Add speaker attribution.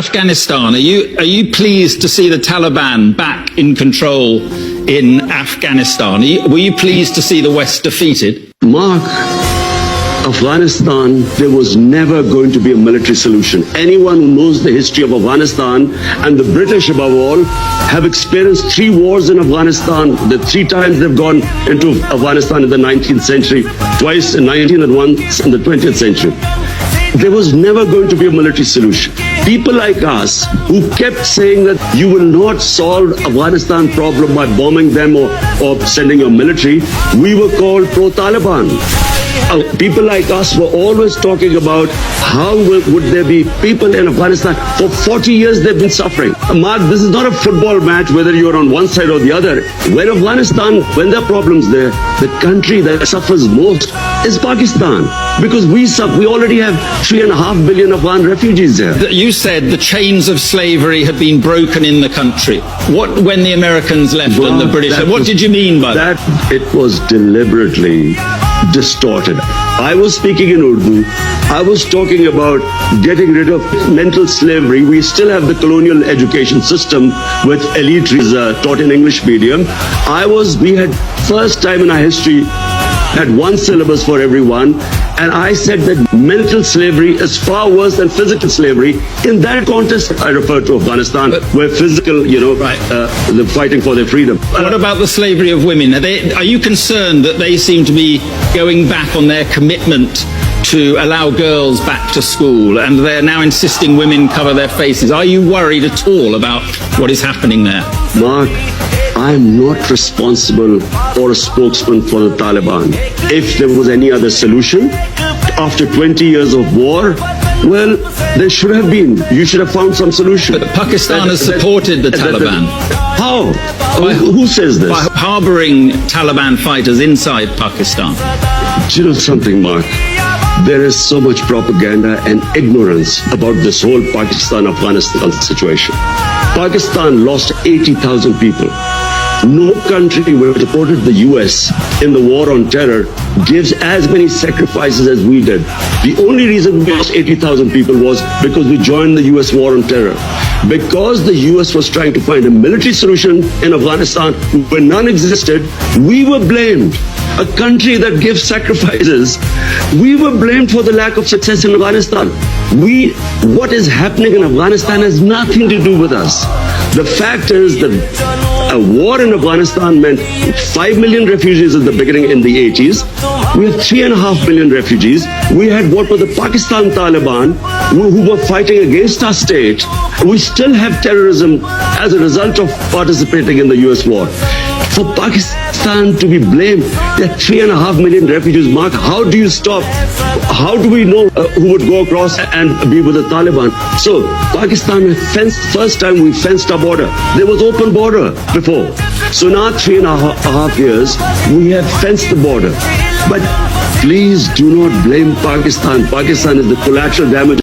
Speaker 1: Afghanistan, are you pleased to see the Taliban back in control in Afghanistan? Were you pleased to see the West defeated?
Speaker 2: Mark, Afghanistan, there was never going to be a military solution. Anyone who knows the history of Afghanistan, and the British above all, have experienced 3 wars in Afghanistan. The 3 times they've gone into Afghanistan in the 19th century, twice in 19th and once in the 20th century. There was never going to be a military solution. People like us who kept saying that you will not solve Afghanistan problem by bombing them or sending your military, we were called pro-Taliban. People like us were always talking about how would there be people in Afghanistan. For 40 years they've been suffering. Mark, this is not a football match whether you're on one side or the other. When Afghanistan, when there are problems there, the country that suffers most is Pakistan. Because we already have 3.5 billion Afghan refugees there.
Speaker 1: You said the chains of slavery had been broken in the country. When the Americans left and the British, what did you mean by that?
Speaker 2: It was deliberately distorted. I was speaking in Urdu. I was talking about getting rid of mental slavery. We still have the colonial education system with elite is taught in English medium. We had first time in our history had one syllabus for everyone, and I said that mental slavery is far worse than physical slavery. In that context, I refer to Afghanistan, where physical, they're fighting for their freedom.
Speaker 1: What about the slavery of women? Are you concerned that they seem to be going back on their commitment to allow girls back to school, and they're now insisting women cover their faces? Are you worried at all about what is happening there?
Speaker 2: Mark, I'm not responsible or a spokesman for the Taliban. If there was any other solution, after 20 years of war, well, there should have been. You should have found some solution.
Speaker 1: But Pakistan has supported the Taliban.
Speaker 2: How? Who says this?
Speaker 1: By harboring Taliban fighters inside Pakistan.
Speaker 2: Do you know something, Mark? There is so much propaganda and ignorance about this whole Pakistan-Afghanistan situation. Pakistan lost 80,000 people. No country which supported the US in the war on terror gives as many sacrifices as we did. The only reason we lost 80,000 people was because we joined the US war on terror. Because the US was trying to find a military solution in Afghanistan where none existed, we were blamed. A country that gives sacrifices, we were blamed for the lack of success in Afghanistan. What is happening in Afghanistan has nothing to do with us. The fact is that a war in Afghanistan meant 5 million refugees at the beginning in the 80s. We have 3.5 million refugees. We had what were the Pakistan Taliban who were fighting against our state. We still have terrorism as a result of participating in the US war. For Pakistan to be blamed, there are 3.5 million refugees. Mark, how do you stop? How do we know who would go across and be with the Taliban? So Pakistan first time we fenced our border. There was open border before. So now 3.5 years, we have fenced the border. But please do not blame Pakistan. Pakistan is the collateral damage